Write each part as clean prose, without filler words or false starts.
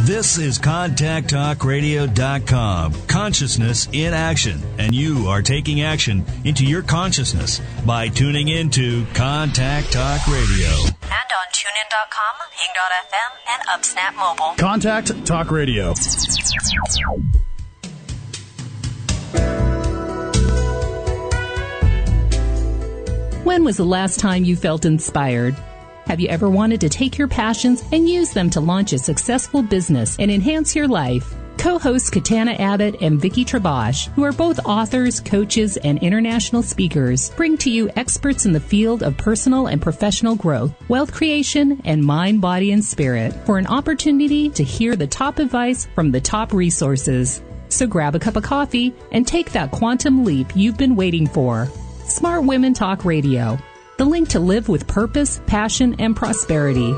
This is ContactTalkRadio.com. Consciousness in action. And you are taking action into your consciousness by tuning into Contact Talk Radio. And on TuneIn.com, Hing.fm, and UpSnap Mobile. Contact Talk Radio. When was the last time you felt inspired? Have you ever wanted to take your passions and use them to launch a successful business and enhance your life? Co-hosts Katana Abbott and Vicki Trabosh, who are both authors, coaches, and international speakers, bring to you experts in the field of personal and professional growth, wealth creation, and mind, body, and spirit for an opportunity to hear the top advice from the top resources. So grab a cup of coffee and take that quantum leap you've been waiting for. Smart Women Talk Radio. The link to live with purpose, passion, and prosperity.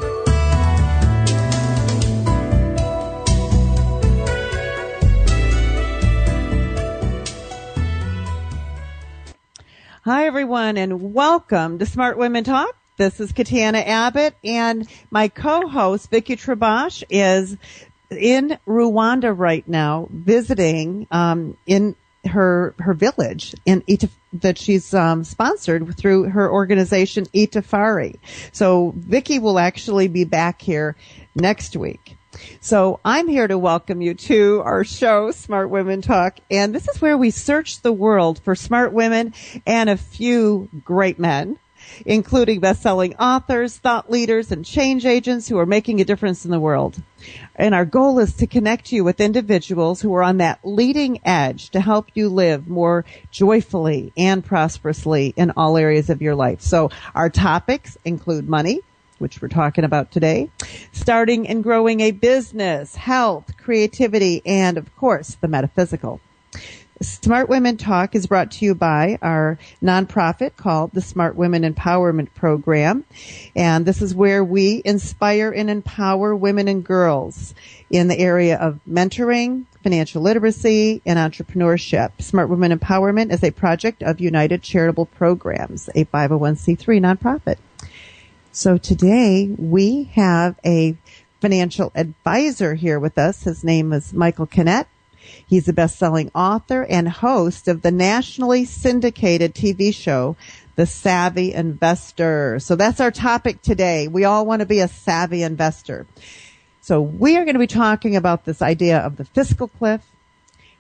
Hi, everyone, and welcome to Smart Women Talk. This is Katana Abbott, and my co-host, Vicki Trabosh, is in Rwanda right now, visiting in her village in that she's sponsored through her organization Itafari. So Vicki will actually be back here next week. So I'm here to welcome you to our show, Smart Women Talk, and this is where we search the world for smart women and a few great men, including best-selling authors, thought leaders, and change agents who are making a difference in the world. And our goal is to connect you with individuals who are on that leading edge to help you live more joyfully and prosperously in all areas of your life. So our topics include money, which we're talking about today, starting and growing a business, health, creativity, and, of course, the metaphysical. Smart Women Talk is brought to you by our nonprofit called the Smart Women Empowerment Program. And this is where we inspire and empower women and girls in the area of mentoring, financial literacy, and entrepreneurship. Smart Women Empowerment is a project of United Charitable Programs, a 501c3 nonprofit. So today we have a financial advisor here with us. His name is Michael Canet. He's a best-selling author and host of the nationally syndicated TV show, The Savvy Investor. So that's our topic today. We all want to be a savvy investor. So we are going to be talking about this idea of the fiscal cliff,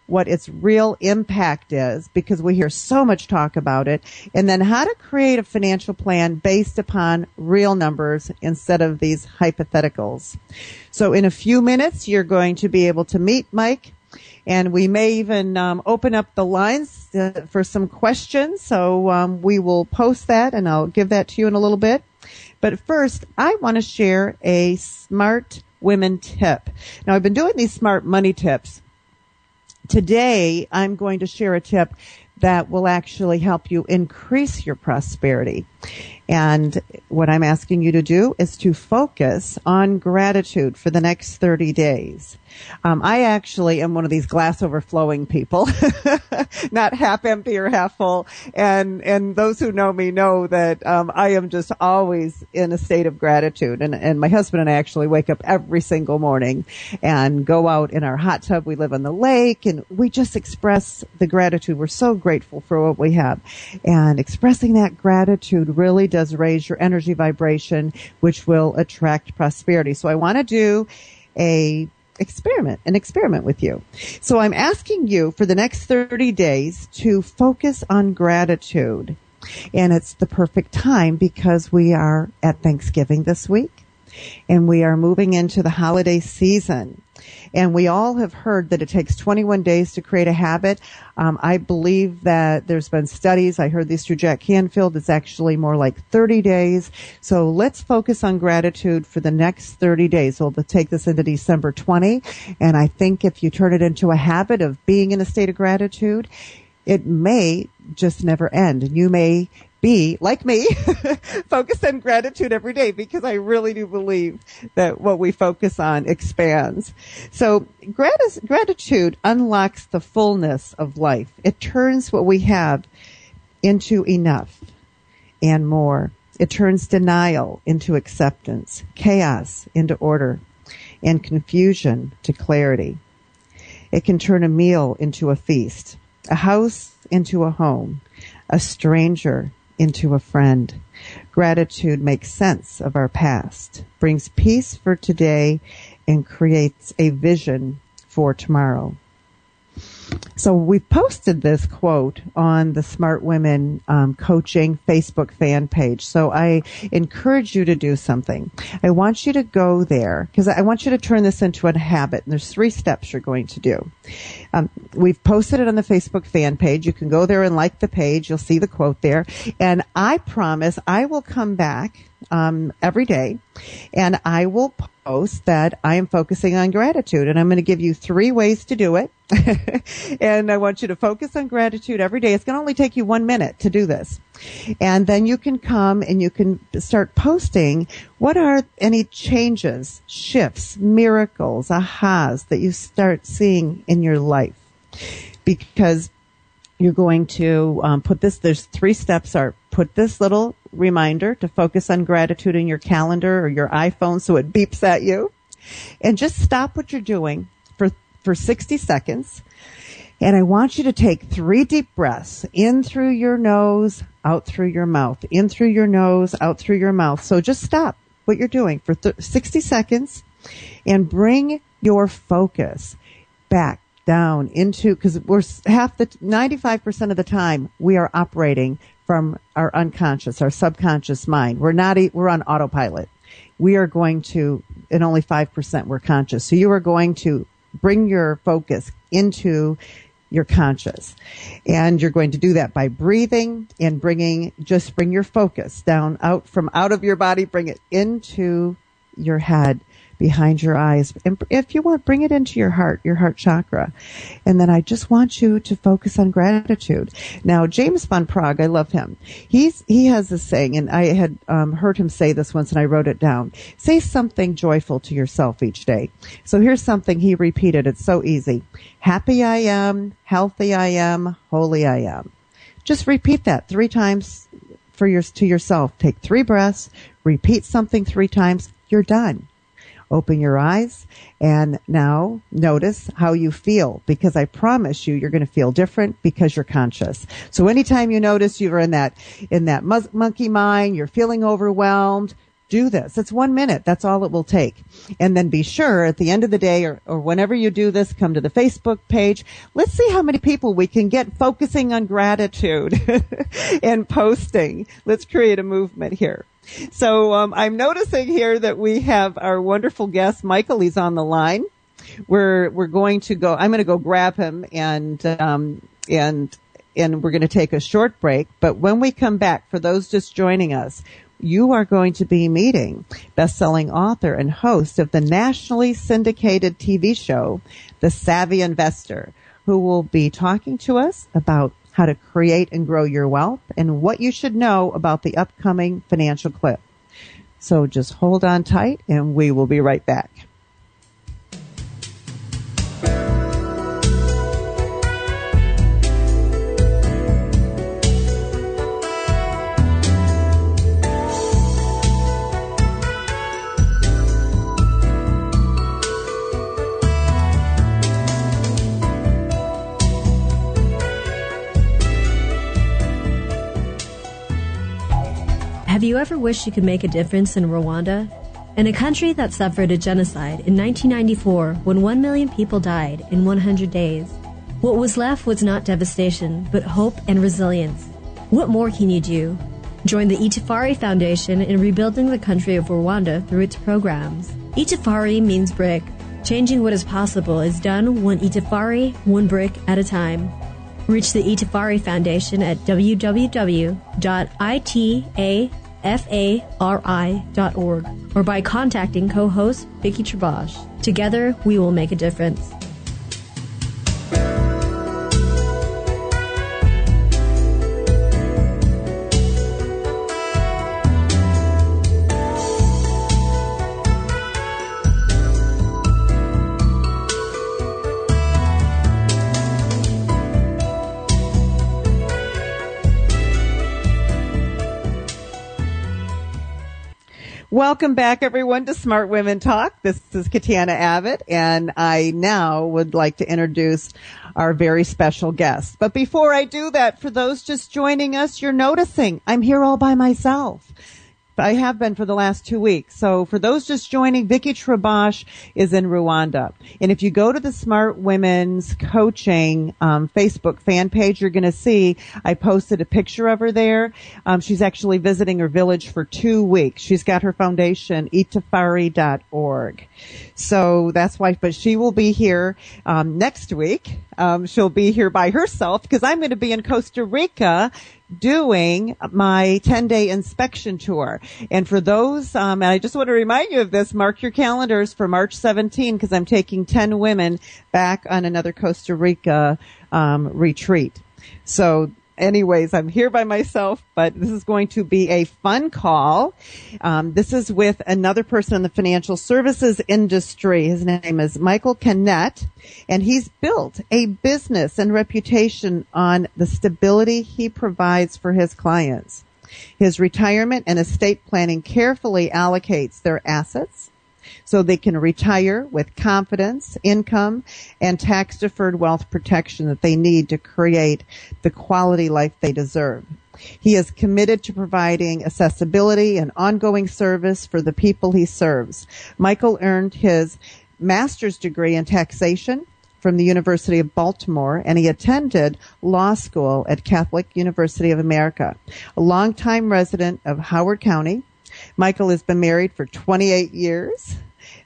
what its real impact is, because we hear so much talk about it, and then how to create a financial plan based upon real numbers instead of these hypotheticals. So in a few minutes, you're going to be able to meet Mike. And we may even open up the lines for some questions. So we will post that, and I'll give that to you in a little bit. But first, I want to share a smart women tip. Now, I've been doing these smart money tips. Today, I'm going to share a tip that will actually help you increase your prosperity. And what I'm asking you to do is to focus on gratitude for the next 30 days. I actually am one of these glass overflowing people, not half empty or half full. And those who know me know that I am just always in a state of gratitude. And my husband and I actually wake up every single morning and go out in our hot tub. We live on the lake, and we just express the gratitude. We're so grateful for what we have. And expressing that gratitude really does raise your energy vibration, which will attract prosperity. So I want to do an experiment with you. So I'm asking you for the next 30 days to focus on gratitude. And it's the perfect time because we are at Thanksgiving this week, and we are moving into the holiday season. And we all have heard that it takes 21 days to create a habit. I believe that there's been studies. I heard these through Jack Canfield. It's actually more like 30 days. So let's focus on gratitude for the next 30 days. We'll take this into December 20. And I think if you turn it into a habit of being in a state of gratitude, it may just never end. And you may be, like me, focus on gratitude every day, because I really do believe that what we focus on expands. So gratitude unlocks the fullness of life. It turns what we have into enough and more. It turns denial into acceptance, chaos into order, and confusion to clarity. It can turn a meal into a feast, a house into a home, a stranger into a friend. Gratitude makes sense of our past, brings peace for today, and creates a vision for tomorrow. So we posted this quote on the Smart Women Coaching Facebook fan page. So I encourage you to do something. I want you to go there because I want you to turn this into a habit. And there's 3 steps you're going to do. We've posted it on the Facebook fan page. You can go there and like the page. You'll see the quote there. And I promise I will come back every day, and I will post that I am focusing on gratitude, and I'm going to give you 3 ways to do it. And I want you to focus on gratitude every day. It's going to only take you 1 minute to do this. And then you can come and you can start posting what are any changes, shifts, miracles, ahas that you start seeing in your life. Because you're going to put this, there's 3 steps are put this little reminder to focus on gratitude in your calendar or your iPhone so it beeps at you. And just stop what you're doing for 60 seconds. And I want you to take 3 deep breaths in through your nose, out through your mouth, in through your nose, out through your mouth. So just stop what you're doing for 60 seconds and bring your focus back down into, because we're 95% of the time we are operating from our unconscious, our subconscious mind. We're on autopilot. We are going to, and only 5% we're conscious. So you are going to bring your focus into your conscious. And you're going to do that by breathing and bring your focus down out of your body, bring it into your head, behind your eyes. And if you want, bring it into your heart chakra. And then I just want you to focus on gratitude. Now, James Van Praagh, I love him. He has this saying, and I had heard him say this once and I wrote it down. Say something joyful to yourself each day. So here's something he repeated. It's so easy. Happy I am, healthy I am, holy I am. Just repeat that 3 times to yourself. Take 3 breaths, repeat something 3 times. You're done. Open your eyes and now notice how you feel, because I promise you're going to feel different because you're conscious. So anytime you notice you're in that monkey mind, you're feeling overwhelmed, do this. It's 1 minute. That's all it will take. And then be sure at the end of the day or whenever you do this, come to the Facebook page. Let's see how many people we can get focusing on gratitude and posting. Let's create a movement here. So I'm noticing here that we have our wonderful guest, Michael. He's on the line. We're going to go. I'm going to go grab him, and we're going to take a short break. But when we come back, for those just joining us, you are going to be meeting best-selling author and host of the nationally syndicated TV show, The Savvy Investor, who will be talking to us about how to create and grow your wealth and what you should know about the upcoming financial cliff. So just hold on tight and we will be right back. Have you ever wished you could make a difference in Rwanda? In a country that suffered a genocide in 1994 when 1 million people died in 100 days, what was left was not devastation, but hope and resilience. What more can you do? Join the Itafari Foundation in rebuilding the country of Rwanda through its programs. Itafari means brick. Changing what is possible is done one Itafari, one brick at a time. Reach the Itafari Foundation at www.itafari.org or by contacting co-host Vicky Trabosh. Together, we will make a difference. Welcome back, everyone, to Smart Women Talk. This is Katana Abbott, and I now would like to introduce our very special guest. But before I do that, for those just joining us, you're noticing I'm here all by myself. I have been for the last 2 weeks. So for those just joining, Vicki Trabosh is in Rwanda. And if you go to the Smart Women's Coaching Facebook fan page, you're going to see I posted a picture of her there. She's actually visiting her village for 2 weeks. She's got her foundation, itafari.org. So that's why, but she will be here next week. She'll be here by herself because I'm going to be in Costa Rica doing my 10-day inspection tour. And for those, and I just want to remind you of this, mark your calendars for March 17 because I'm taking 10 women back on another Costa Rica retreat. So anyways, I'm here by myself, but this is going to be a fun call. This is with another person in the financial services industry. His name is Michael Canet, and he's built a business and reputation on the stability he provides for his clients. His retirement and estate planning carefully allocates their assets so they can retire with confidence, income, and tax-deferred wealth protection that they need to create the quality life they deserve. He is committed to providing accessibility and ongoing service for the people he serves. Michael earned his master's degree in taxation from the University of Baltimore, and he attended law school at Catholic University of America. A longtime resident of Howard County, Michael has been married for 28 years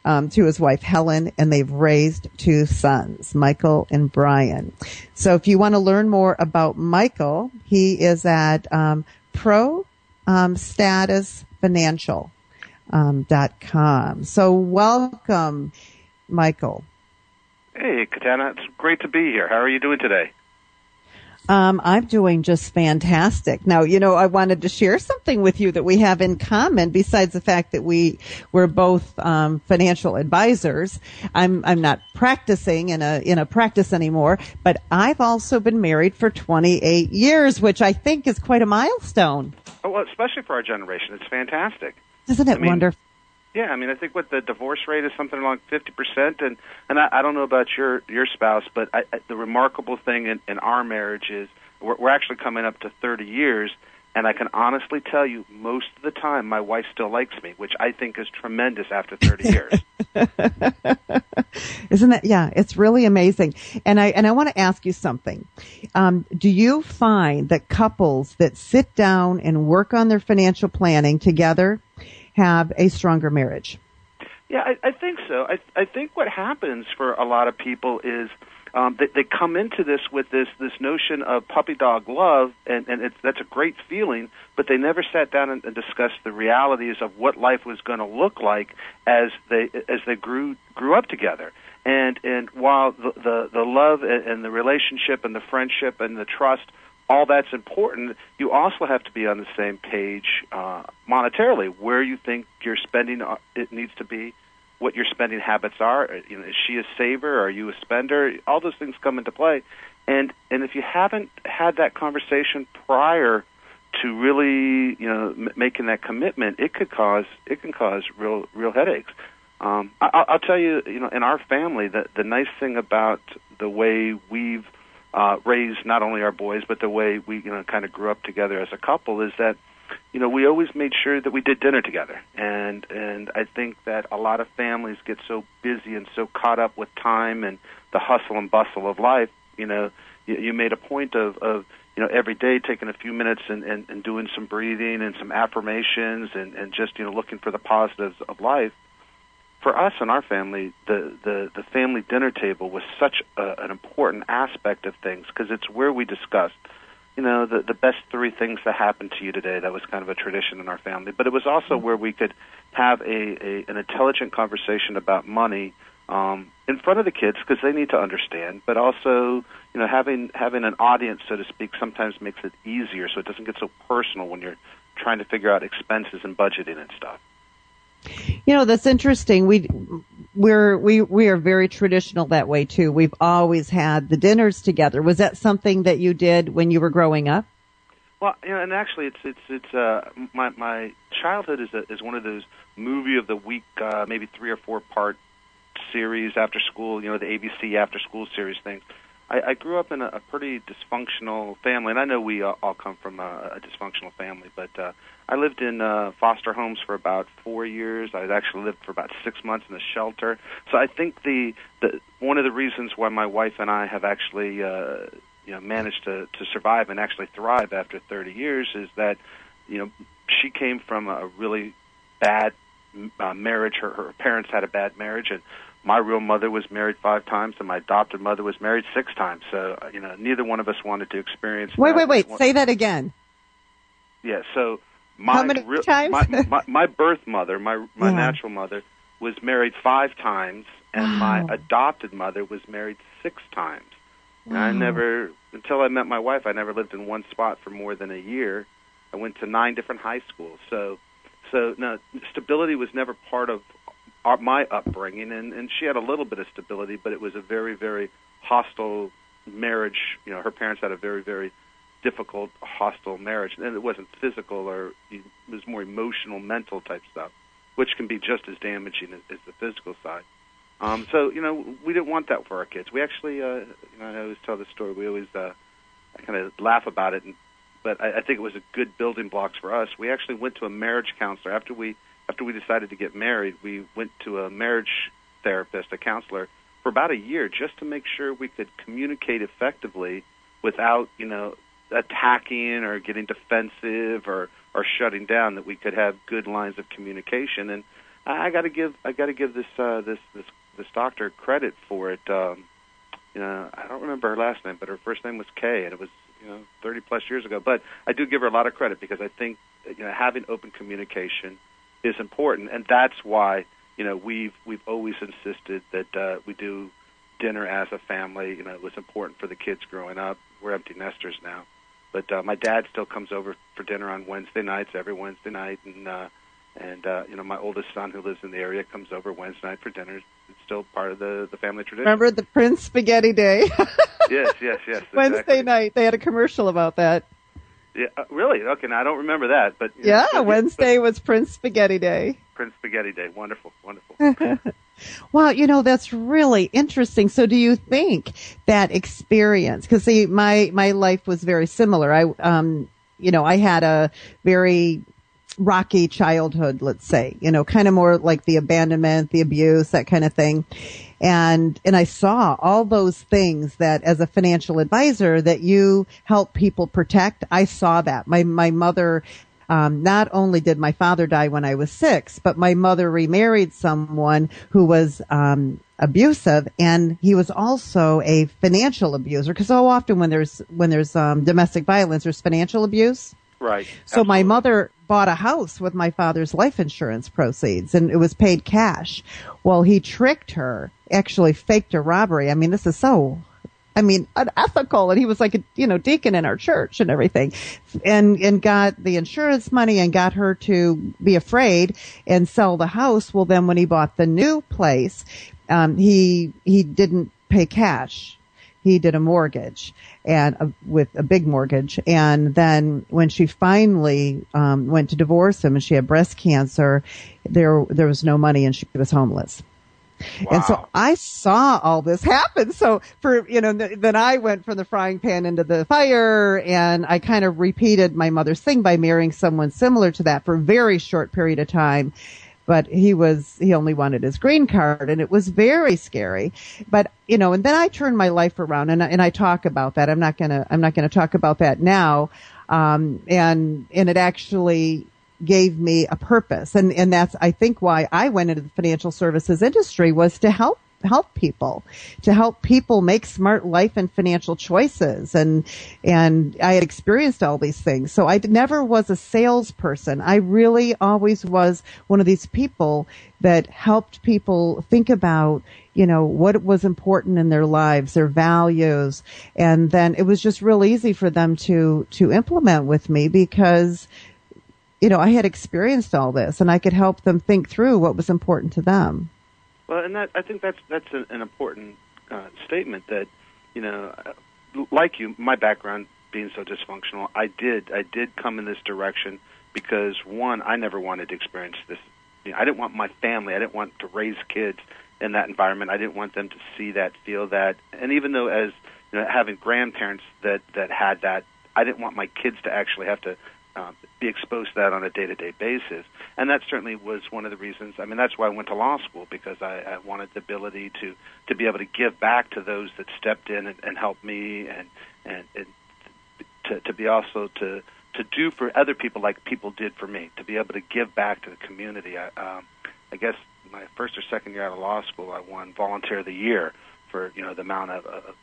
to his wife, Helen, and they've raised 2 sons, Michael and Brian. So if you want to learn more about Michael, he is at prostatusfinancial.com. So welcome, Michael. Hey, Katana. It's great to be here. How are you doing today? I'm doing just fantastic. Now, I wanted to share something with you that we have in common besides the fact that we're both financial advisors. I'm not practicing in a practice anymore, but I've also been married for 28 years, which I think is quite a milestone. Oh, well, especially for our generation. It's fantastic. Isn't it wonderful? Yeah, I think what the divorce rate is something like 50%, and I don't know about your spouse, but the remarkable thing in our marriage is we're actually coming up to 30 years, and I can honestly tell you most of the time my wife still likes me, which I think is tremendous after 30 years. Isn't that? Yeah, it's really amazing. And I want to ask you something. Do you find that couples that sit down and work on their financial planning together have a stronger marriage? Yeah, I think so. I think what happens for a lot of people is they come into this with this notion of puppy dog love, and that's a great feeling, but they never sat down and discussed the realities of what life was going to look like as they grew up together. And while the love and the relationship and the friendship and the trust, all that's important, you also have to be on the same page monetarily, where you think your spending it needs to be, what your spending habits are. Is she a saver? Are you a spender? All those things come into play. And if you haven't had that conversation prior to really making that commitment, it can cause real headaches. I'll tell you, in our family, the nice thing about the way we've raised not only our boys, but the way we kind of grew up together as a couple is that we always made sure that we did dinner together. And I think that a lot of families get so busy and so caught up with time and the hustle and bustle of life. You made a point of every day taking a few minutes and doing some breathing and some affirmations and just looking for the positives of life. For us and our family, the family dinner table was such an important aspect of things because it's where we discussed, the best 3 things that happened to you today. That was kind of a tradition in our family. But it was also where we could have an intelligent conversation about money in front of the kids because they need to understand. But also, having an audience, so to speak, sometimes makes it easier so it doesn't get so personal when you're trying to figure out expenses and budgeting and stuff. That's interesting. We are very traditional that way too. We've always had the dinners together. Was that something that you did when you were growing up? Well, and actually, it's my childhood is one of those movie of the week, maybe 3 or 4 part series after school. The ABC after school series things. I grew up in a pretty dysfunctional family, and I know we all come from a dysfunctional family, but I lived in foster homes for about 4 years. I actually lived for about 6 months in a shelter. So I think the one of the reasons why my wife and I have actually managed to survive and actually thrive after 30 years is that she came from a really bad marriage. Her parents had a bad marriage, and my real mother was married 5 times, and my adopted mother was married 6 times. So, neither one of us wanted to experience. Wait. Say that again. Yeah. So, how many times? my birth mother, my natural mother, was married 5 times, and my adopted mother was married 6 times. And I never, until I met my wife, I never lived in one spot for more than a year. I went to 9 different high schools. So no, stability was never part of my upbringing, and she had a little bit of stability, but it was a very, very hostile marriage. Her parents had a very, very difficult, hostile marriage, and it wasn't physical, or it was more emotional, mental type stuff, which can be just as damaging as the physical side. So we didn't want that for our kids. We actually, I always tell this story. We always, I kind of laugh about it, but I think it was a good building blocks for us. We actually went to a marriage counselor after we decided to get married. We went to a marriage therapist, a counselor, for about a year just to make sure we could communicate effectively without, attacking or getting defensive or shutting down. That we could have good lines of communication. And I got to give this doctor credit for it. I don't remember her last name, but her first name was Kay, and it was 30 plus years ago. But I do give her a lot of credit because I think having open communication is important, and that's why we've always insisted that we do dinner as a family. It was important for the kids growing up. We're empty nesters now, but my dad still comes over for dinner on Wednesday nights, every Wednesday night, and my oldest son, who lives in the area, comes over Wednesday night for dinner. It's still part of the family tradition. Remember the Prince Spaghetti Day? Yes. Exactly. Wednesday night, they had a commercial about that. Yeah, really? Okay, now I don't remember that, but Wednesday was Prince Spaghetti Day. Prince Spaghetti Day, wonderful. Wow, that's really interesting. So, do you think that experience? Because my life was very similar. I had a very rocky childhood, let's say, kind of more like the abandonment, the abuse, that kind of thing. And I saw all those things that as a financial advisor that you help people protect. I saw that. My mother, not only did my father die when I was 6, but my mother remarried someone who was, abusive, and he was also a financial abuser. Because so often when there's domestic violence, there's financial abuse. Right. So Absolutely. my mother bought a house with my father's life insurance proceeds, and it was paid cash. Well, he tricked her, actually faked a robbery. I mean, this is so, unethical. And he was like a, deacon in our church and everything, and got the insurance money and got her to be afraid and sell the house. Well, then when he bought the new place, he didn't pay cash. He did a mortgage, and with a big mortgage. And then when she finally went to divorce him, and she had breast cancer, there was no money, and she was homeless. Wow. And so I saw all this happen. So then I went from the frying pan into the fire, and I kind of repeated my mother's thing by marrying someone similar to that for a very short period of time. But he only wanted his green card, and it was very scary. But, and then I turned my life around, and I talk about that. I'm not gonna talk about that now. And it actually gave me a purpose. And that's, I think, why I went into the financial services industry, was to help people make smart life and financial choices. And I had experienced all these things. So I never was a salesperson. I really always was one of these people that helped people think about, what was important in their lives, their values. And then it was just real easy for them to implement with me because, I had experienced all this, and I could help them think through what was important to them. Well, and I think that's an important statement that, like you, my background, being so dysfunctional, I did come in this direction because, one, I never wanted to experience this. I didn't want my family, I didn't want to raise kids in that environment. I didn't want them to see that, feel that. And even though as having grandparents that had that, I didn't want my kids to actually have to be exposed to that on a day-to-day basis. And that certainly was one of the reasons. I mean, that's why I went to law school, because I wanted the ability to be able to give back to those that stepped in and helped me, and to be also to do for other people like people did for me, to be able to give back to the community. I guess my first or second year out of law school, I won Volunteer of the Year for the amount of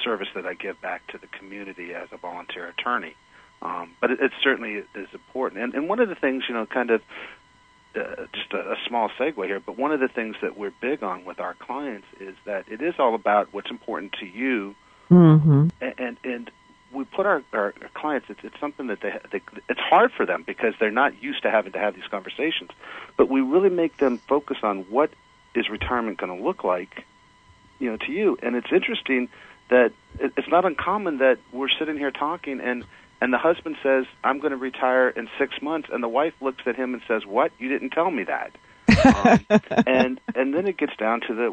service that I give back to the community as a volunteer attorney. But it certainly is important. And one of the things, kind of just a small segue here, but one of the things that we're big on with our clients is that it is all about what's important to you. Mm-hmm. And we put our clients, it's something that they it's hard for them because they're not used to having to have these conversations. But we really make them focus on what is retirement going to look like, to you. And it's interesting that it's not uncommon that we're sitting here talking and the husband says, I'm going to retire in 6 months, and the wife looks at him and says, what? You didn't tell me that. And then it gets down to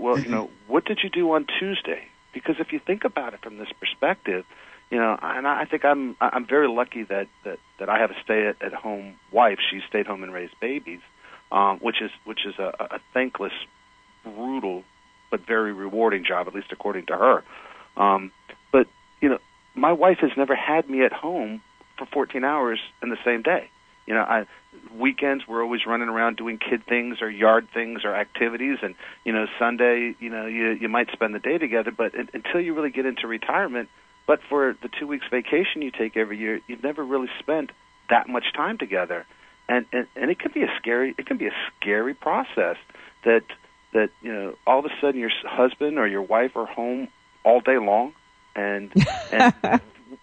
what did you do on Tuesday? Because if you think about it from this perspective, and I think I'm very lucky that I have a stay-at-home wife. She stayed home and raised babies, which is a thankless, brutal, but very rewarding job, at least according to her. But my wife has never had me at home for 14 hours in the same day. Weekends we're always running around doing kid things or yard things or activities, and Sunday you might spend the day together. But until you really get into retirement, but for the 2 weeks vacation you take every year, you've never really spent that much time together, and it can be a scary process that all of a sudden your husband or your wife are home all day long. And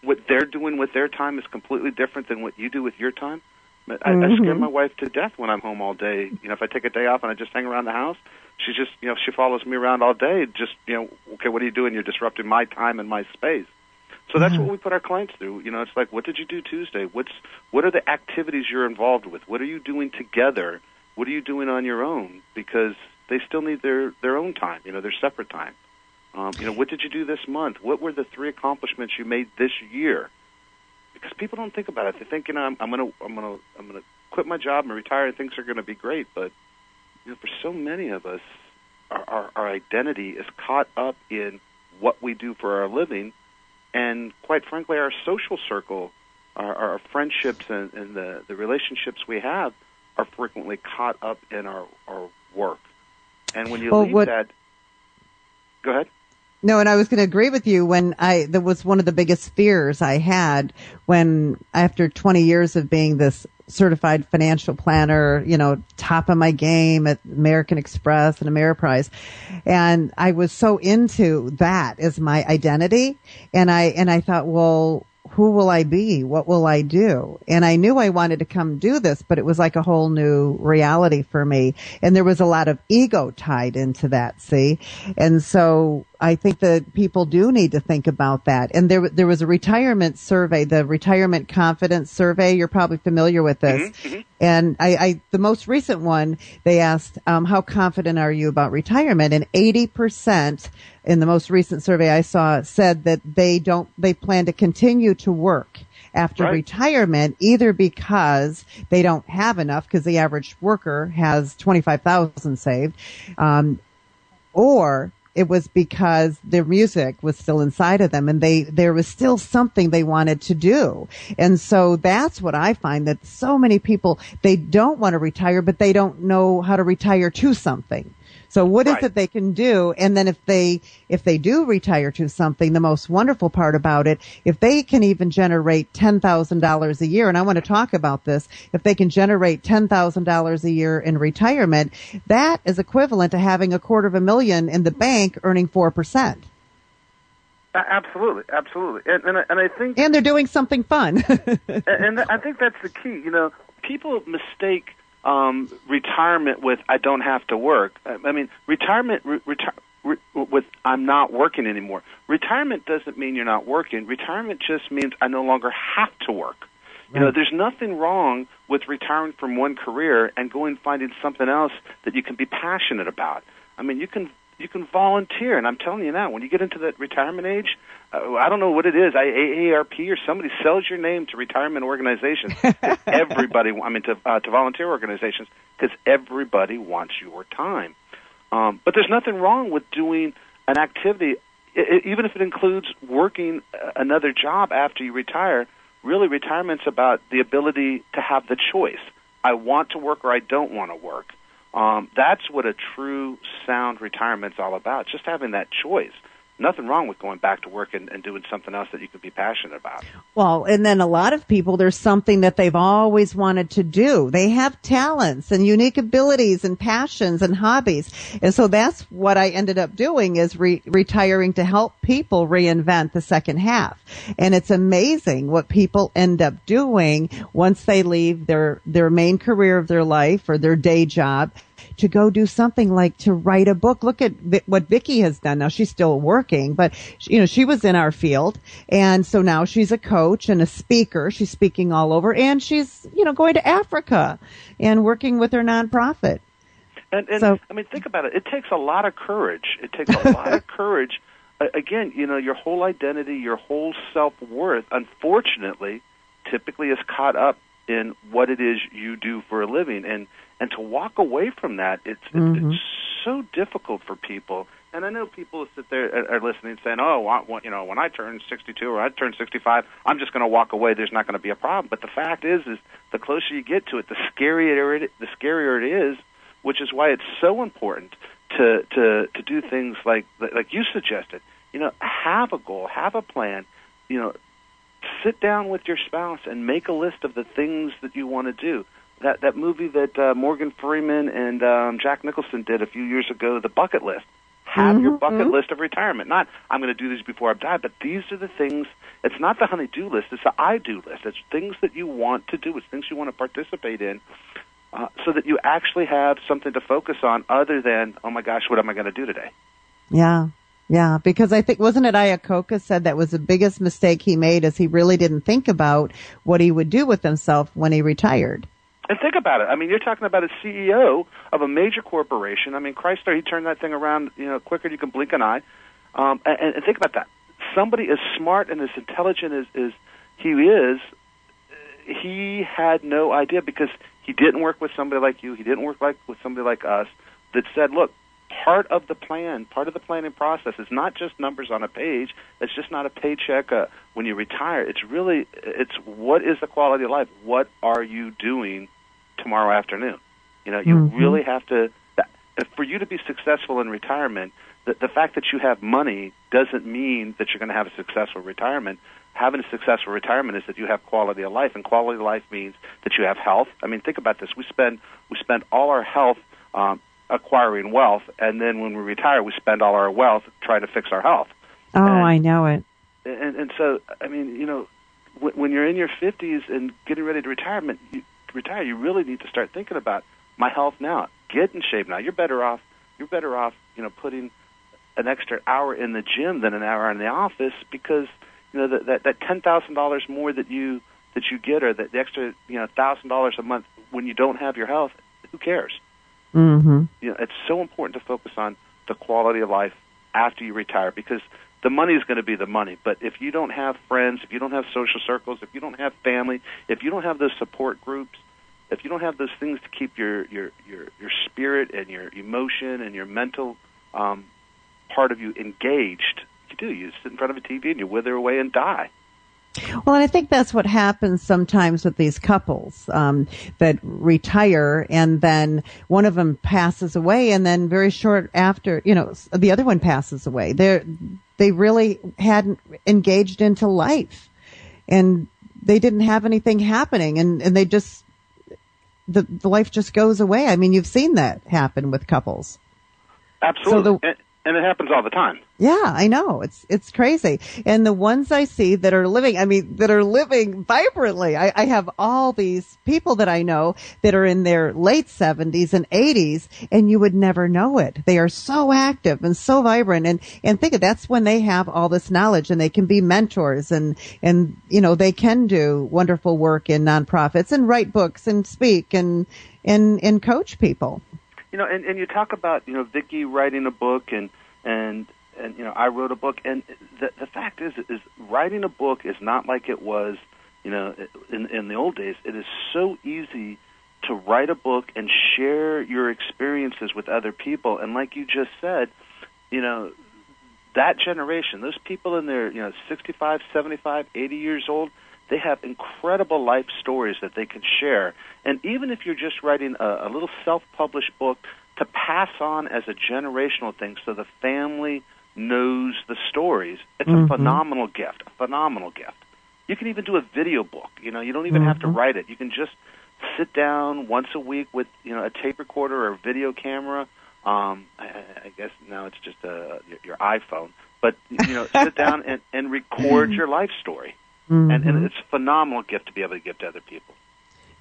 what they're doing with their time is completely different than what you do with your time. I scare my wife to death when I'm home all day. If I take a day off and I just hang around the house, she just, she follows me around all day. Just, okay, what are you doing? You're disrupting my time and my space. So that's what we put our clients through. It's like, what did you do Tuesday? What are the activities you're involved with? What are you doing together? What are you doing on your own? Because they still need their own time, their separate time. What did you do this month? What were the 3 accomplishments you made this year? Because people don't think about it. They think, I'm gonna quit my job and retire, and things are gonna be great. But for so many of us, our identity is caught up in what we do for our living, and quite frankly, our social circle, our friendships, and the relationships we have are frequently caught up in our work. And when you leave that, go ahead. No, and I was going to agree with you that was one of the biggest fears I had when, after 20 years of being this certified financial planner, top of my game at American Express and Ameriprise. And I was so into that as my identity. And I thought, well, who will I be? What will I do? And I knew I wanted to come do this, but it was like a whole new reality for me. And there was a lot of ego tied into that, see? And so I think that people do need to think about that. And there was a retirement survey, the Retirement Confidence Survey. You're probably familiar with this. Mm-hmm. And the most recent one, they asked, how confident are you about retirement? And 80% in the most recent survey I saw said that they plan to continue to work after retirement, either because they don't have enough, because the average worker has $25,000 saved, or it was because their music was still inside of them and there was still something they wanted to do. And so that's what I find, that so many people, they don't want to retire, but they don't know how to retire to something. So what is it they can do? And then if they do retire to something, the most wonderful part about it, if they can even generate $10,000 a year, and I want to talk about this, if they can generate $10,000 a year in retirement, that is equivalent to having $250,000 in the bank earning 4%. Absolutely. And I think, and they're doing something fun. and I think that's the key. People mistake retirement with I don't have to work. I mean, retirement. with I'm not working anymore. Retirement doesn't mean you're not working. Retirement just means I no longer have to work. Right. You know, there's nothing wrong with retiring from one career and going finding something else that you can be passionate about. I mean, you can volunteer, and I'm telling you now, when you get into that retirement age, I don't know what it is, AARP or somebody sells your name to retirement organizations. Everybody, to volunteer organizations, because everybody wants your time. But there's nothing wrong with doing an activity, even if it includes working another job after you retire. Really, retirement's about the ability to have the choice. I want to work or I don't want to work. That's what a true sound retirement's all about, just having that choice. Nothing wrong with going back to work and doing something else that you could be passionate about. Well, and then a lot of people, there's something that they've always wanted to do. They have talents and unique abilities and passions and hobbies. And so that's what I ended up doing, is retiring to help people reinvent the second half. And it's amazing what people end up doing once they leave their main career of their life or their day job, to go do something like to write a book. Look at what Vicki has done. Now she's still working, but she was in our field. And so now she's a coach and a speaker. She's speaking all over, and she's, going to Africa and working with her nonprofit. And so, I mean, think about it. It takes a lot of courage. It takes a lot of courage. Again, your whole identity, your whole self-worth, unfortunately, typically is caught up in what it is you do for a living. And to walk away from that, it's so difficult for people. And I know people sit there are listening saying, "Oh, when I turn 62 or I turn 65, I'm just going to walk away. There's not going to be a problem." But the fact is the closer you get to it, the scarier it is. Which is why it's so important to do things like you suggested. Have a goal, have a plan. Sit down with your spouse and make a list of the things that you want to do. That movie that Morgan Freeman and Jack Nicholson did a few years ago, The Bucket List. Have your bucket list of retirement. Not, I'm going to do these before I die, but these are the things. It's not the honey-do list. It's the I-do list. It's things that you want to do. It's things you want to participate in, so that you actually have something to focus on other than, oh, my gosh, what am I going to do today? Yeah, because I think, wasn't it Iacocca said that was the biggest mistake he made, is he really didn't think about what he would do with himself when he retired. And think about it. I mean, you're talking about a CEO of a major corporation. I mean, Chrysler, he turned that thing around, quicker than you can blink an eye. And think about that. Somebody as smart and as intelligent as he is, he had no idea, because he didn't work with somebody like you. He didn't work with somebody like us that said, look, part of the planning process is not just numbers on a page. It's just not a paycheck when you retire. It's what is the quality of life? What are you doing tomorrow afternoon? You really have to, for you to be successful in retirement, the fact that you have money doesn't mean that you're going to have a successful retirement. Having a successful retirement is that you have quality of life, and quality of life means that you have health. I mean, think about this. We spend all our health acquiring wealth, and then when we retire, we spend all our wealth trying to fix our health. Oh, I know it. And so, I mean, when you're in your 50s and getting ready to retire, you really need to start thinking about my health now. Get in shape now. You're better off, putting an extra hour in the gym than an hour in the office, because that $10,000 more that you get, or the extra $1,000 a month when you don't have your health, who cares? It's so important to focus on the quality of life after you retire, because the money is going to be the money. But if you don't have friends, if you don't have social circles, if you don't have family, if you don't have those support groups, if you don't have those things to keep your spirit and your emotion and your mental part of you engaged, you sit in front of a TV and you wither away and die. Well, and I think that's what happens sometimes with these couples that retire, and then one of them passes away, and then very short after, the other one passes away. They really hadn't engaged into life, and they didn't have anything happening, and they just, the life just goes away. I mean, you've seen that happen with couples. Absolutely. And it happens all the time. Yeah, I know. It's crazy. And the ones I see that are living vibrantly. I have all these people that I know that are in their late 70s and 80s, and you would never know it. They are so active and so vibrant. And think of that's when they have all this knowledge and they can be mentors and they can do wonderful work in nonprofits and write books and speak and coach people. And you talk about, Vicki writing a book and I wrote a book, and the fact is writing a book is not like it was, in the old days. It is so easy to write a book and share your experiences with other people. And like you just said, that generation, those people in their, 65, 75, 80 years old, they have incredible life stories that they can share. And even if you're just writing a little self-published book to pass on as a generational thing so the family knows the stories, it's a phenomenal gift, You can even do a video book. You don't even have to write it. You can just sit down once a week with, a tape recorder or a video camera. I guess now it's just your iPhone. But, sit down and record your life story. And it's a phenomenal gift to be able to give to other people.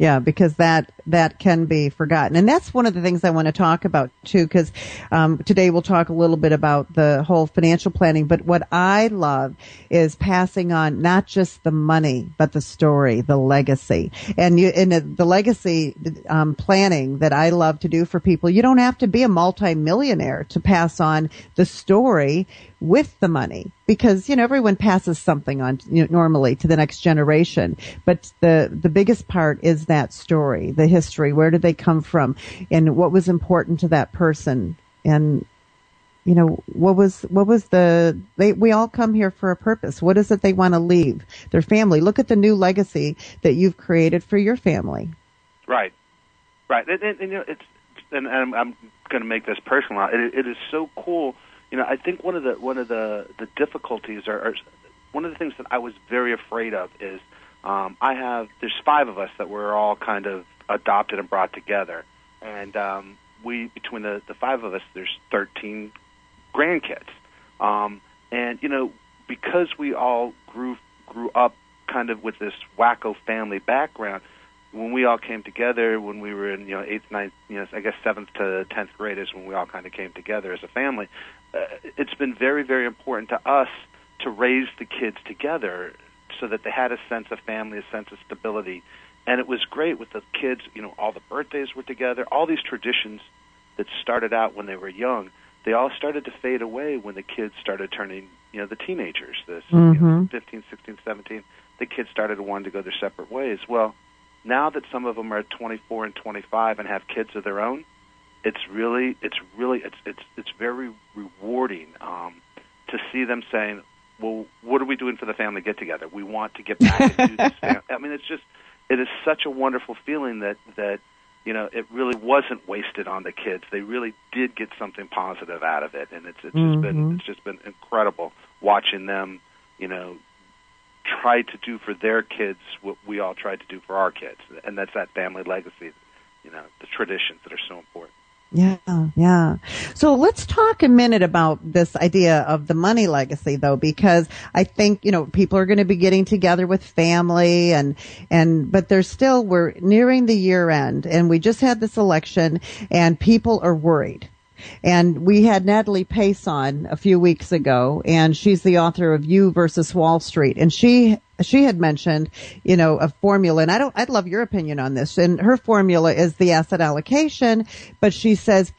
Yeah, because that can be forgotten. And that's one of the things I want to talk about, too, because today we'll talk a little bit about the whole financial planning. But what I love is passing on not just the money, but the story, the legacy. And the legacy planning that I love to do for people, you don't have to be a multimillionaire to pass on the story with the money, because everyone passes something on normally to the next generation, but the biggest part is that story, the history. Where did they come from, and what was important to that person, and what was we all come here for a purpose. What is it they want to leave their family? Look at the new legacy that you've created for your family. Right. And I'm going to make this personal. It is so cool. I think one of the difficulties are one of the things that I was very afraid of is there's 5 of us that were all kind of adopted and brought together, and between the 5 of us, there's 13 grandkids, and because we all grew up kind of with this wacko family background. When we all came together, when we were in 8th, 9th, I guess 7th to 10th grade is when we all kind of came together as a family. It's been very, very important to us to raise the kids together so that they had a sense of family, a sense of stability. And it was great with the kids, all the birthdays were together, all these traditions that started out when they were young, they all started to fade away when the kids started turning, the teenagers, 15, 16, 17, the kids started to want to go their separate ways. Well, now that some of them are 24 and 25 and have kids of their own, it's very rewarding to see them saying, "Well, what are we doing for the family get together? We want to get back and do this." I mean, it is such a wonderful feeling that it really wasn't wasted on the kids. They really did get something positive out of it, and it's just been incredible watching them, try to do for their kids what we all tried to do for our kids, and that's that family legacy, the traditions that are so important. Yeah. So let's talk a minute about this idea of the money legacy, though, because I think, people are going to be getting together with family but we're nearing the year end, and we just had this election and people are worried. And we had Natalie Pace on a few weeks ago, and she's the author of You versus Wall Street. And she had mentioned, a formula, and I'd love your opinion on this. And her formula is the asset allocation, but she says,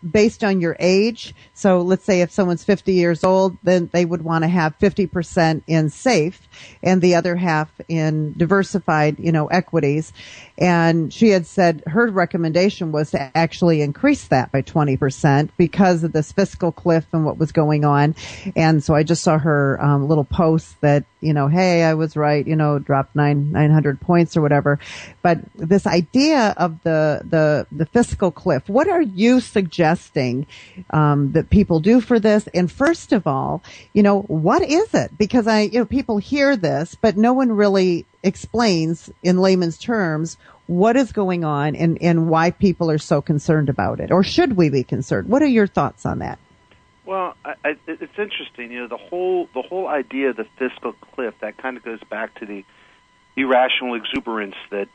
based on your age. So let's say if someone's 50 years old, then they would want to have 50% in safe and the other half in diversified, equities. And she had said her recommendation was to actually increase that by 20% because of this fiscal cliff and what was going on. And so I just saw her little post that, hey, I was right, dropped 900 points or whatever. But this idea of the fiscal cliff, what are you suggesting that people do for this? And first of all, what is it? Because people hear this, but no one really explains in layman's terms what is going on and why people are so concerned about it. Or should we be concerned? What are your thoughts on that? Well, it's interesting. The whole idea of the fiscal cliff, that kind of goes back to the irrational exuberance that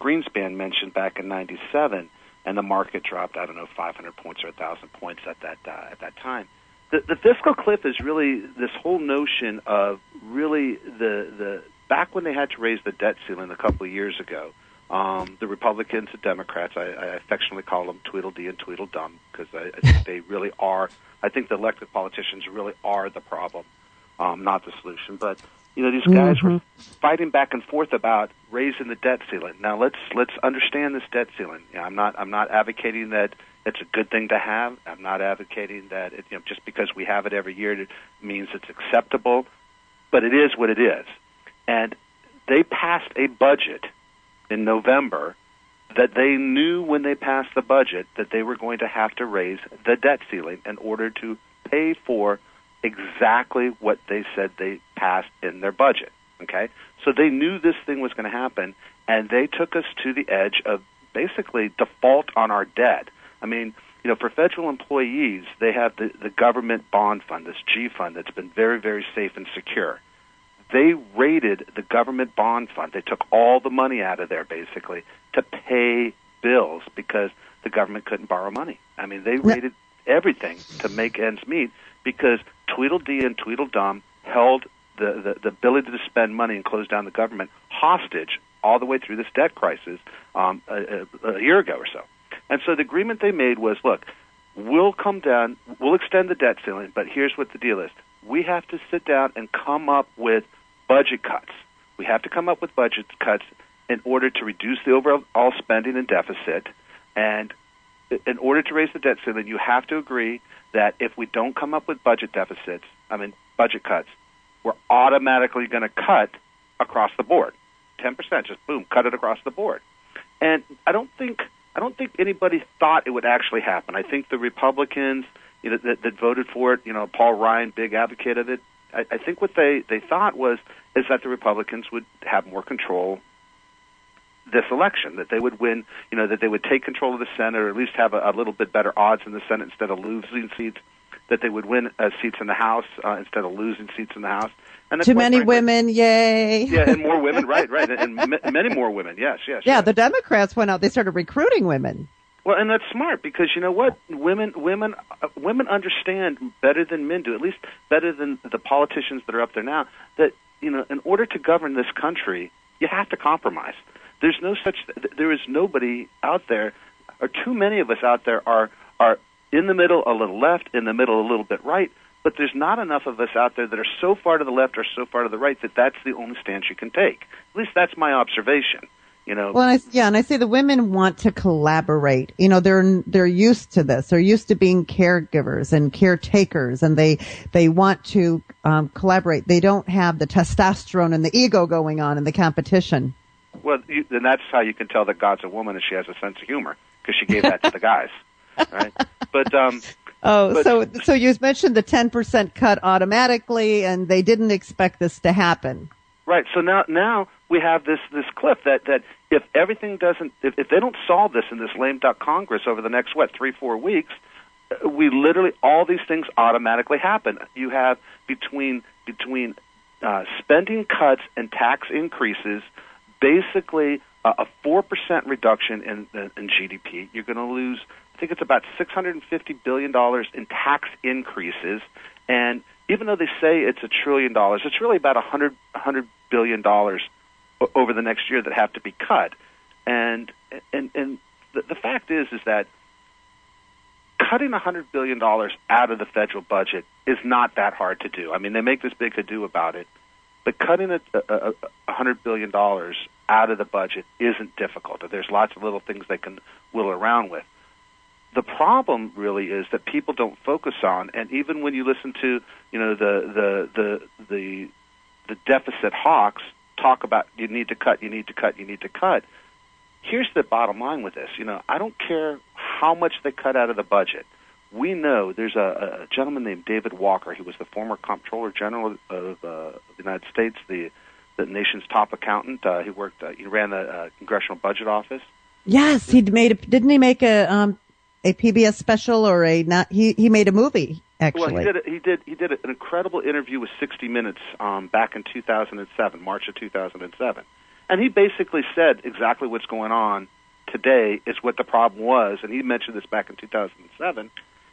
Greenspan mentioned back in '97, and the market dropped, 500 points or 1,000 points at that time. The fiscal cliff is really this whole notion of really the back when they had to raise the debt ceiling a couple of years ago. The Republicans and Democrats, I affectionately call them Tweedledee and Tweedledum, because I think they really are. I think the elected politicians really are the problem, not the solution. But these guys were fighting back and forth about raising the debt ceiling. Now let's understand this debt ceiling. I'm not advocating that it's a good thing to have. I'm not advocating that just because we have it every year it means it's acceptable. But it is what it is. And they passed a budget in November that they knew when they passed the budget that they were going to have to raise the debt ceiling in order to pay for exactly what they said they passed in their budget. Okay? So they knew this thing was going to happen, and they took us to the edge of basically default on our debt. I mean, for federal employees, they have the government bond fund, this G fund that's been very, very safe and secure. They raided the government bond fund. They took all the money out of there, basically, to pay bills because the government couldn't borrow money. I mean, they raided everything to make ends meet because Tweedledee and Tweedledum held the ability to spend money and close down the government hostage all the way through this debt crisis a year ago or so. And so the agreement they made was, look, we'll come down, we'll extend the debt ceiling, but here's what the deal is. We have to sit down and come up with budget cuts. We have to come up with budget cuts in order to reduce the overall spending and deficit. And in order to raise the debt ceiling, you have to agree that if we don't come up with budget cuts, we're automatically going to cut across the board. 10%, just boom, cut it across the board. And I don't think anybody thought it would actually happen. I think the Republicans that voted for it, Paul Ryan, big advocate of it, I think what they thought is that the Republicans would have more control this election, that they would win, that they would take control of the Senate, or at least have a little bit better odds in the Senate instead of losing seats, that they would win seats in the House instead of losing seats in the House. And too many women, yay. Yeah, and more women, right, and many more women, yes. Yeah, the Democrats went out, they started recruiting women. Well, and that's smart because you know what? Women understand better than men do, at least better than the politicians that are up there now, that, in order to govern this country, you have to compromise. There is nobody out there, or too many of us out there are in the middle, a little left, in the middle, a little bit right, but there's not enough of us out there that are so far to the left or so far to the right that that's the only stance you can take. At least that's my observation. Well, and I say the women want to collaborate. They're used to this. They're used to being caregivers and caretakers, and they want to collaborate. They don't have the testosterone and the ego going on in the competition. Well, then that's how you can tell that God's a woman, and she has a sense of humor because she gave that to the guys, right? So you mentioned the 10% cut automatically, and they didn't expect this to happen. Right. So now we have this cliff that if everything if they don't solve this in this lame duck Congress over the next 3-4 weeks, we literally all these things automatically happen. You have between spending cuts and tax increases, basically a 4% reduction in GDP. You're going to lose, I think it's about $650 billion in tax increases, and even though they say it's $1 trillion, it's really about $100 billion over the next year that have to be cut. And the fact is that cutting $100 billion out of the federal budget is not that hard to do. I mean, they make this big to-do about it, but cutting $100 billion out of the budget isn't difficult. There's lots of little things they can whittle around with. The problem really is that people don't focus on, and even when you listen to the deficit hawks talk about you need to cut. Here's the bottom line with this. I don't care how much they cut out of the budget. We know there's a gentleman named David Walker. He was the former Comptroller General of the United States, the nation's top accountant. He ran the Congressional Budget Office. Yes, didn't he make a PBS special or he made a movie, actually. Well, he did an incredible interview with 60 Minutes back in 2007, March of 2007. And he basically said exactly what's going on today is what the problem was, and he mentioned this back in 2007.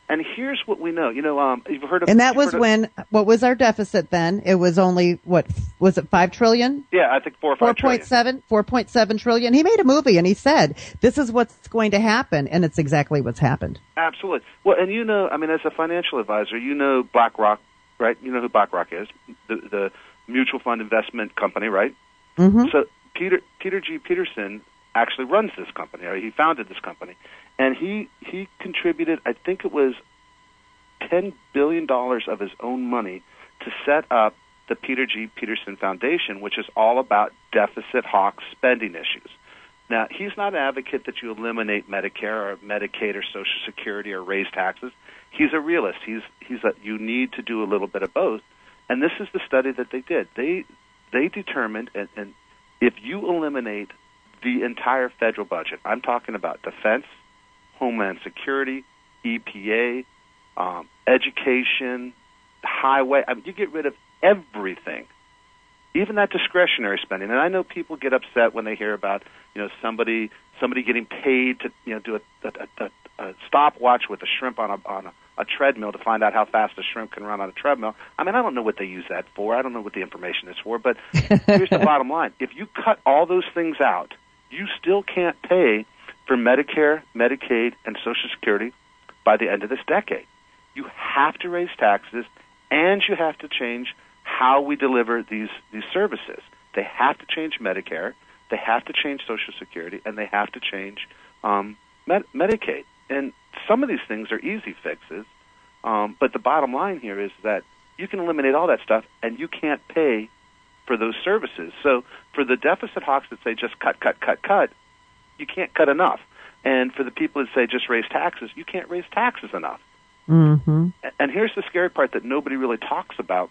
And here's what we know. You've heard of... And that was when, what was our deficit then? It was only, what, was it $5 trillion? Yeah, I think 4 or 5 trillion. 4.7 trillion. He made a movie and he said, this is what's going to happen, and it's exactly what's happened. Absolutely. Well, and as a financial advisor, BlackRock, right? You know who BlackRock is, the mutual fund investment company, right? Mm-hmm. So Peter G. Peterson actually runs this company, or he founded this company. And he contributed, I think it was $10 billion of his own money to set up the Peter G. Peterson Foundation, which is all about deficit hawk spending issues. Now, he's not an advocate that you eliminate Medicare or Medicaid or Social Security or raise taxes. He's a realist. You need to do a little bit of both. And this is the study that they did. They determined, and if you eliminate the entire federal budget, I'm talking about defense, Homeland Security, EPA, education, highway. You get rid of everything, even that discretionary spending. And I know people get upset when they hear about somebody getting paid to do a stopwatch with a shrimp on a treadmill to find out how fast a shrimp can run on a treadmill. I don't know what they use that for. I don't know what the information is for. But here's the bottom line: if you cut all those things out, you still can't pay for Medicare, Medicaid, and Social Security by the end of this decade. You have to raise taxes, and you have to change how we deliver these services. They have to change Medicare, they have to change Social Security, and they have to change Medicaid. And some of these things are easy fixes, but the bottom line here is that you can eliminate all that stuff, and you can't pay for those services. So for the deficit hawks that say just cut, you can't cut enough. And for the people that say just raise taxes, you can't raise taxes enough. Mm-hmm. And here's the scary part that nobody really talks about.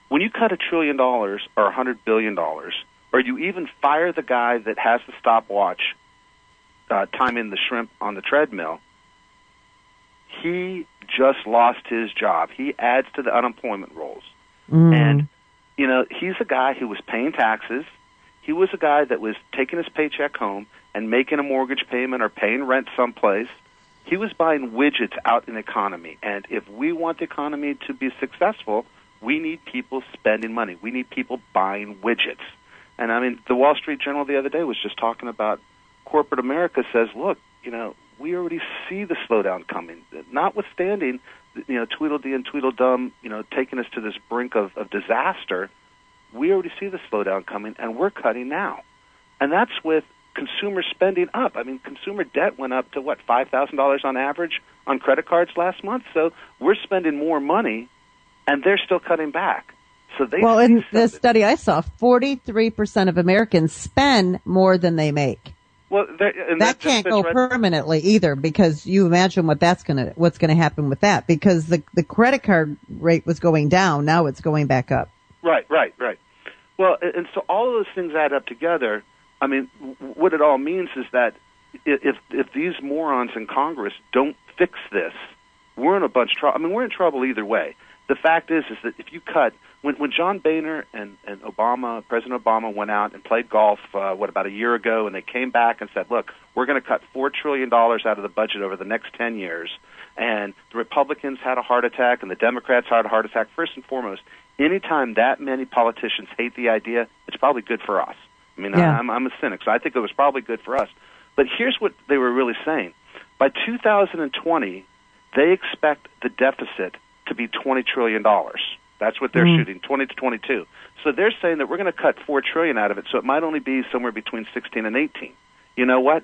When you cut $1 trillion or $100 billion, or you even fire the guy that has the stopwatch timing the shrimp on the treadmill, he just lost his job. He adds to the unemployment rolls. And, he's a guy who was paying taxes. He was a guy that was taking his paycheck home and making a mortgage payment or paying rent someplace. He was buying widgets out in the economy. And if we want the economy to be successful, we need people spending money. We need people buying widgets. And, the Wall Street Journal the other day was just talking about corporate America says, look, we already see the slowdown coming, notwithstanding, Tweedledee and Tweedledum, taking us to this brink of disaster. We already see the slowdown coming, and we're cutting now. And that's with consumer spending up. Consumer debt went up to, $5,000 on average on credit cards last month? So we're spending more money, and they're still cutting back. So in this study I saw, 43% of Americans spend more than they make. Well, that can't go permanently either, because you imagine what's going to happen with that, because the credit card rate was going down. Now it's going back up. Right. Well, and so all of those things add up together. What it all means is that if these morons in Congress don't fix this, we're in a bunch of trouble. We're in trouble either way. The fact is that if you cut, when John Boehner and President Obama went out and played golf, about a year ago, and they came back and said, look, we're going to cut $4 trillion out of the budget over the next 10 years, and the Republicans had a heart attack and the Democrats had a heart attack. First and foremost, anytime that many politicians hate the idea, it's probably good for us. I'm a cynic, so I think it was probably good for us. But here's what they were really saying. By 2020, they expect the deficit to be $20 trillion. That's what they're shooting, 20 to 22. So they're saying that we're going to cut $4 trillion out of it, so it might only be somewhere between 16 and 18. You know what?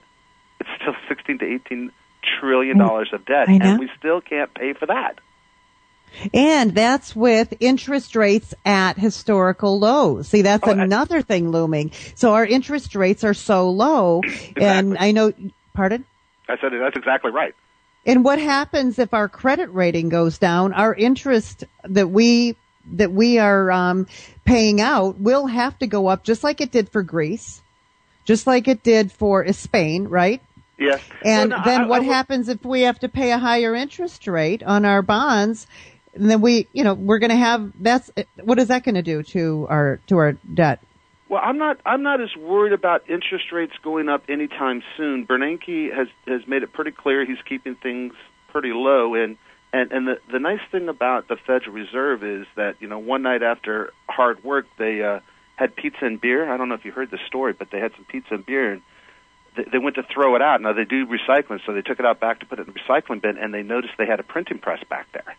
It's still 16 to 18 trillion dollars of debt, and we still can't pay for that. And that's with interest rates at historical lows. See, that's another thing looming. So our interest rates are so low, and I know, pardon? I said that's exactly right. And what happens if our credit rating goes down? Our interest that we are paying out will have to go up, just like it did for Greece, just like it did for Spain, right? Yes. And Well, no, then what happens if we have to pay a higher interest rate on our bonds? And then we're going to have, what is that going to do to our debt? Well, I'm not as worried about interest rates going up anytime soon. Bernanke has made it pretty clear he's keeping things pretty low, and the nice thing about the Federal Reserve is that, one night after hard work, they had pizza and beer. I don't know if you heard the story, but they had some pizza and beer, and they went to throw it out. Now, they do recycling, so they took it out back to put it in the recycling bin, and they noticed they had a printing press back there.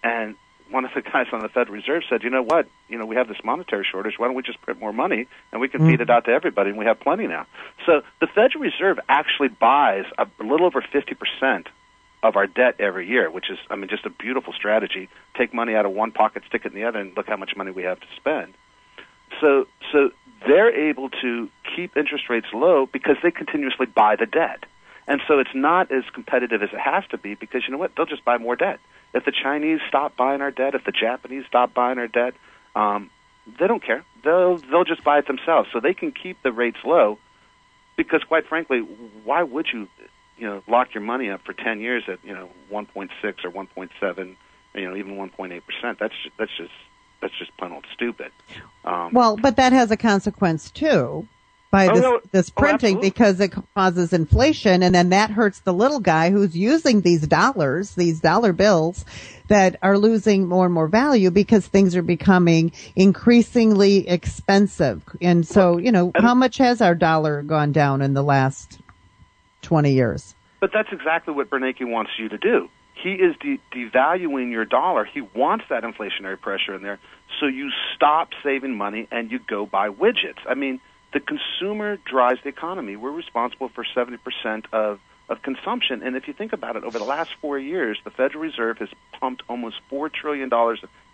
And one of the guys on the Federal Reserve said, you know what, we have this monetary shortage. Why don't we just print more money, and we can feed it out to everybody, and we have plenty now. So the Federal Reserve actually buys a little over 50% of our debt every year, which is, just a beautiful strategy. Take money out of one pocket, stick it in the other, and look how much money we have to spend. So they're able to keep interest rates low because they continuously buy the debt. And so it's not as competitive as it has to be because, you know what, they'll just buy more debt. If the Chinese stop buying our debt, if the Japanese stop buying our debt, they don't care. They'll just buy it themselves. So they can keep the rates low because, quite frankly, why would you, lock your money up for 10 years at, 1.6 or 1.7, even 1.8%? That's just plain old stupid. Well, but that has a consequence too. By this printing, because it causes inflation, and then that hurts the little guy who's using these dollar bills that are losing more and more value because things are becoming increasingly expensive. And so, how much has our dollar gone down in the last 20 years? But that's exactly what Bernanke wants you to do. He is devaluing your dollar. He wants that inflationary pressure in there, so you stop saving money and you go buy widgets. The consumer drives the economy. We're responsible for 70% of consumption. And if you think about it, over the last 4 years, the Federal Reserve has pumped almost $4 trillion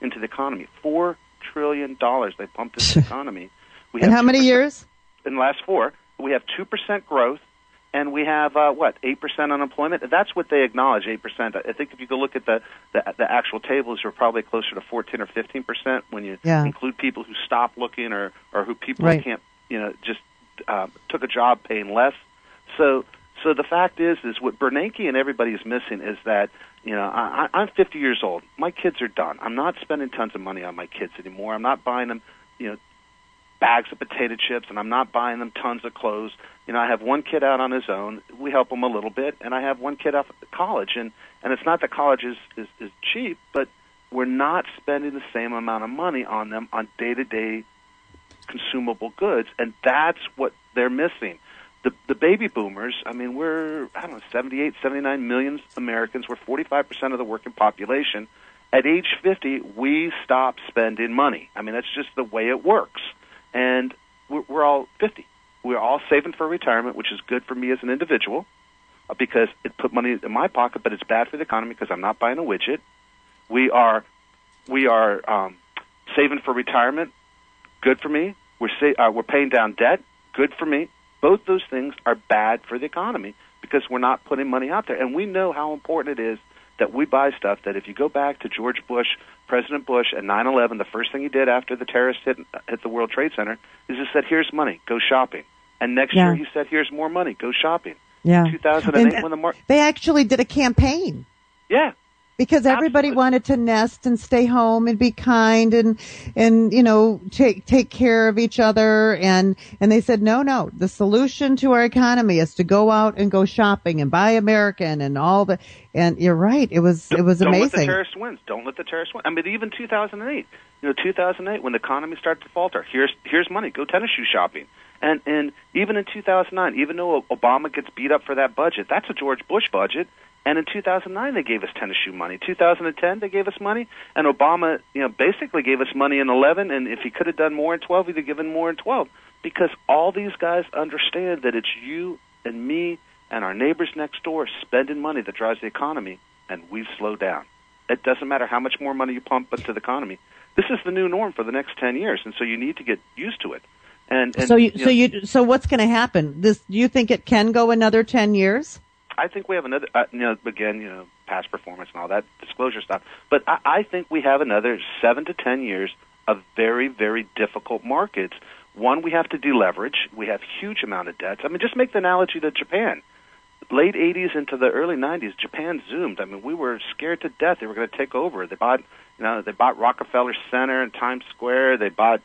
into the economy. $4 trillion they pumped into the economy. In how many years? In the last 4. We have 2% growth, and we have, 8% unemployment? That's what they acknowledge, 8%. I think if you go look at the actual tables, you're probably closer to 14 or 15% when you include people who stop looking or who people who can't, just took a job paying less. So the fact is what Bernanke and everybody is missing is that, I'm 50 years old. My kids are done. I'm not spending tons of money on my kids anymore. I'm not buying them, bags of potato chips, and I'm not buying them tons of clothes. I have one kid out on his own. We help him a little bit, and I have one kid off at college. And it's not that college is cheap, but we're not spending the same amount of money on them on day-to-day consumable goods, and that's what they're missing. The baby boomers, we're, 78, 79 million Americans. We're 45% of the working population. At age 50, we stop spending money. That's just the way it works. And we're all 50. We're all saving for retirement, which is good for me as an individual because it put money in my pocket, but it's bad for the economy because I'm not buying a widget. We are saving for retirement. Good for me. We're paying down debt. Good for me. Both those things are bad for the economy because we're not putting money out there. And we know how important it is that we buy stuff that if you go back to George Bush, President Bush, at 9/11, the first thing he did after the terrorists hit the World Trade Center is he said, here's money, go shopping. And next year he said, here's more money, go shopping. Yeah. 2008 when they actually did a campaign. Yeah. Because everybody wanted to nest and stay home and be kind and take care of each other and they said no, the solution to our economy is to go out and go shopping and buy American and all the, and you're right, it was amazing. Don't let the terrorists win. Don't let the terrorists win. Even 2008, 2008 when the economy started to falter, here's money, go tennis shoe shopping. And even in 2009, even though Obama gets beat up for that budget, that's a George Bush budget. And in 2009, they gave us tennis shoe money. 2010, they gave us money. And Obama, basically gave us money in 11. And if he could have done more in 12, he'd have given more in 12. Because all these guys understand that it's you and me and our neighbors next door spending money that drives the economy, and we've slowed down. It doesn't matter how much more money you pump into the economy. This is the new norm for the next 10 years, and so you need to get used to it. So what's going to happen? Do you think it can go another 10 years? I think we have another, again, past performance and all that disclosure stuff. But I think we have another 7 to 10 years of very, very difficult markets. One, we have to deleverage. We have huge amount of debts. Just make the analogy to Japan. late 80s into the early 90s, Japan zoomed. I mean, we were scared to death they were going to take over. They bought Rockefeller Center and Times Square. They bought,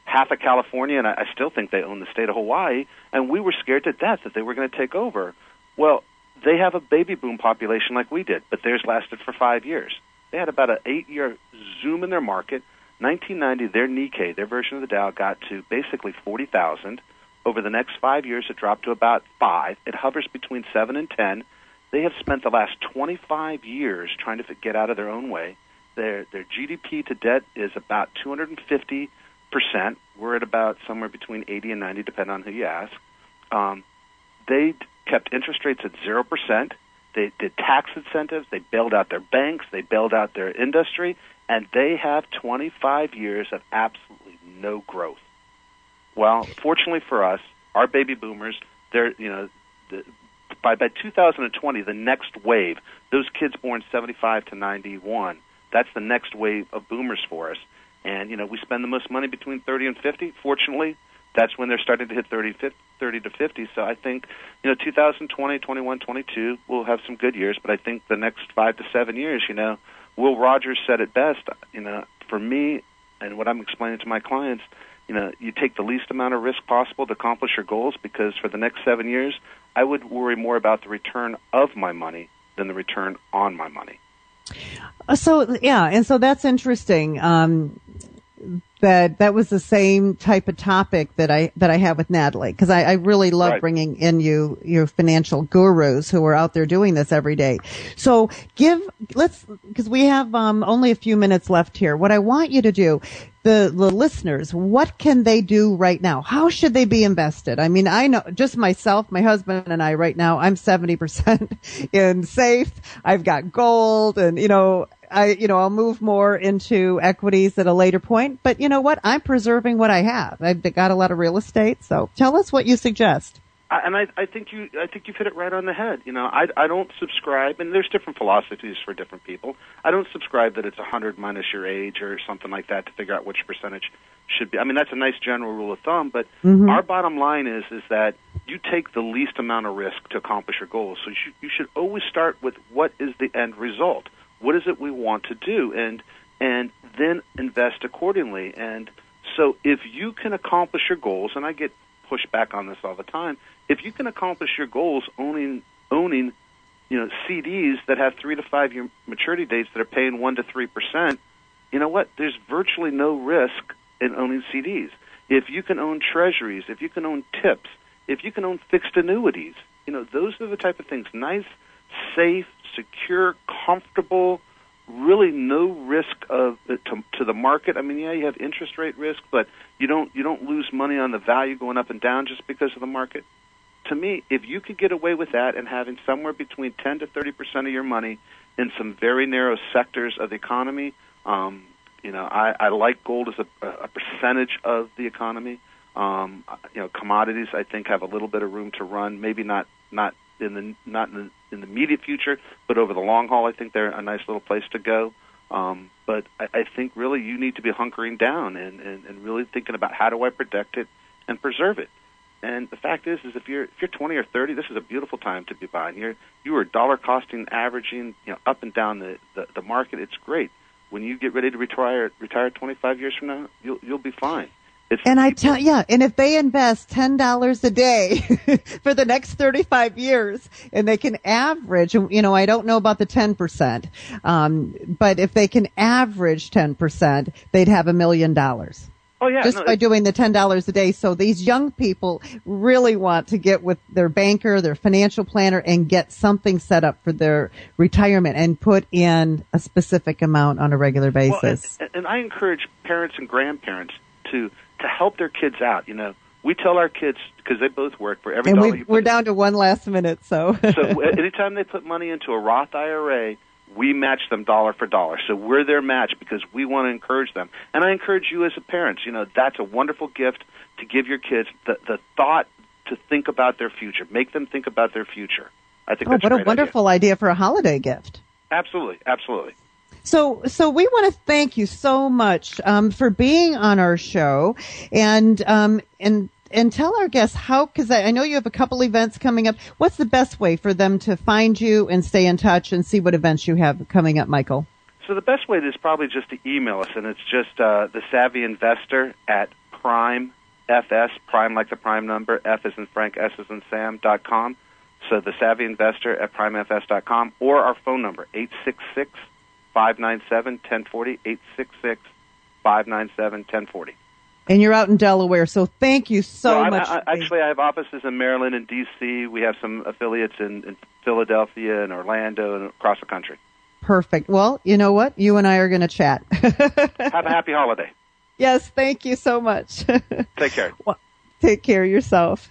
half of California, and I still think they own the state of Hawaii. And we were scared to death that they were going to take over. Well, they have a baby boom population like we did, but theirs lasted for 5 years. They had about an 8-year zoom in their market. 1990, their Nikkei, their version of the Dow, got to basically 40,000. Over the next 5 years, it dropped to about 5. It hovers between 7 and 10. They have spent the last 25 years trying to get out of their own way. Their GDP to debt is about 250%. We're at about somewhere between 80 and 90, depending on who you ask. They kept interest rates at 0%. They did tax incentives. They bailed out their banks. They bailed out their industry. And they have 25 years of absolutely no growth. Well, fortunately for us, our baby boomers, they're, by 2020, the next wave, those kids born 75 to 91, that's the next wave of boomers for us. And, we spend the most money between 30 and 50. Fortunately, that's when they're starting to hit 30 to 50. So I think, 2020, 21, 22, we'll have some good years. But I think the next 5 to 7 years, Will Rogers said it best, for me and what I'm explaining to my clients, you take the least amount of risk possible to accomplish your goals, because for the next 7 years, I would worry more about the return of my money than the return on my money. So that's interesting. That was the same type of topic that I have with Natalie, because I really love bringing in your financial gurus who are out there doing this every day. So because we have only a few minutes left here. What I want you to do, the listeners, what can they do right now? How should they be invested? I mean, I know just myself, my husband and I right now, I'm 70% in safe. I've got gold, and I'll move more into equities at a later point. But you know what? I'm preserving what I have. I've got a lot of real estate. So tell us what you suggest. I think you've hit it right on the head. I don't subscribe, and there's different philosophies for different people. I don't subscribe that it's 100 minus your age or something like that to figure out which percentage should be. I mean, that's a nice general rule of thumb, but our bottom line is that you take the least amount of risk to accomplish your goals. So you should always start with what is the end result. What is it we want to do, and then invest accordingly. And so if you can accomplish your goals, and I get pushed back on this all the time, if you can accomplish your goals owning CDs that have 3 to 5 year maturity dates that are paying 1 to 3%, you know what? There's virtually no risk in owning CDs. If you can own treasuries, if you can own TIPS, if you can own fixed annuities, those are the type of things. Nice, safe, secure, comfortable, really no risk to the market. I mean, yeah, you have interest rate risk, but you don't lose money on the value going up and down just because of the market. To me, if you could get away with that and having somewhere between 10 to 30% of your money in some very narrow sectors of the economy, I like gold as a percentage of the economy. Commodities I think have a little bit of room to run. Maybe not in the immediate future, but over the long haul, I think they're a nice little place to go. But I think really you need to be hunkering down and really thinking about how do I protect it and preserve it. And the fact is if you're 20 or 30, this is a beautiful time to be buying. You are dollar costing averaging, up and down the market. It's great. When you get ready to retire 25 years from now, you'll be fine. And if they invest $10 a day for the next 35 years, and they can average, I don't know about the 10%, but if they can average 10%, they'd have $1 million. Oh, yeah. Just by doing the $10 a day. So these young people really want to get with their banker, their financial planner, and get something set up for their retirement and put in a specific amount on a regular basis. Well, and I encourage parents and grandparents to help their kids out. We tell our kids, because they both work, for every dollar you put we're down to one last minute, so. So anytime they put money into a Roth IRA, we match them dollar for dollar. So we're their match because we want to encourage them. And I encourage you as a parent, that's a wonderful gift to give your kids the thought to think about their future. Make them think about their future. I think that's what a wonderful idea for a holiday gift. Absolutely, absolutely. So we want to thank you so much for being on our show, and and tell our guests how, because I know you have a couple events coming up. What's the best way for them to find you and stay in touch and see what events you have coming up, Michael? So the best way is probably just to email us, and it's just the Savvy Investor at Prime FS, Prime like the prime number, F as in Frank, S as in Sam.com. So the Savvy Investor at primefs.com, or our phone number, 866-597-1040, 866-597-1040. And you're out in Delaware, so thank you so much. Actually, I have offices in Maryland and D.C. We have some affiliates in Philadelphia and Orlando and across the country. Perfect. Well, you know what? You and I are going to chat. Have a happy holiday. Yes, thank you so much. Take care. Well, take care of yourself.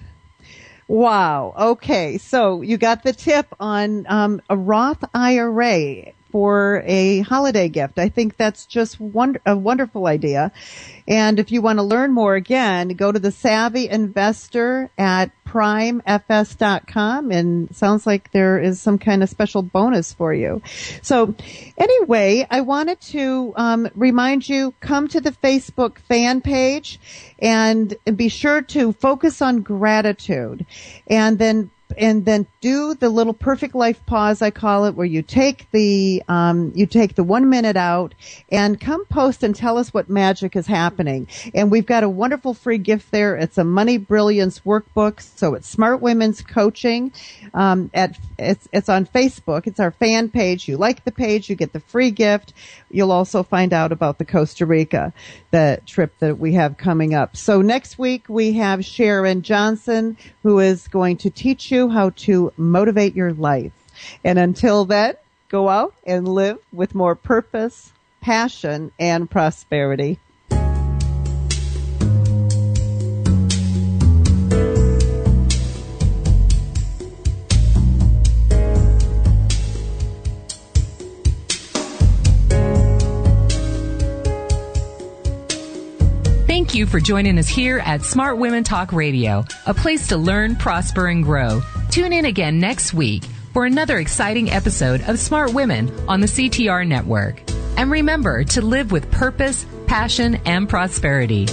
Wow. Okay, so you got the tip on a Roth IRA for a holiday gift. I think that's just a wonderful idea. And if you want to learn more, again, go to the Savvy Investor at primefs.com, and sounds like there is some kind of special bonus for you. So anyway, I wanted to remind you, come to the Facebook fan page and be sure to focus on gratitude, and then do the little perfect life pause, I call it, where you take the 1 minute out and come post and tell us what magic is happening. And we've got a wonderful free gift there. It's a Money Brilliance workbook. So it's Smart Women's Coaching. It's on Facebook. It's our fan page. You like the page, you get the free gift. You'll also find out about the Costa Rica, the trip that we have coming up. So next week we have Sharon Johnson, who is going to teach you how to motivate your life. And until then, go out and live with more purpose, passion, and prosperity. Thank you for joining us here at Smart Women Talk Radio, a place to learn, prosper, and grow. Tune in again next week for another exciting episode of Smart Women on the CTR Network. And remember to live with purpose, passion, and prosperity.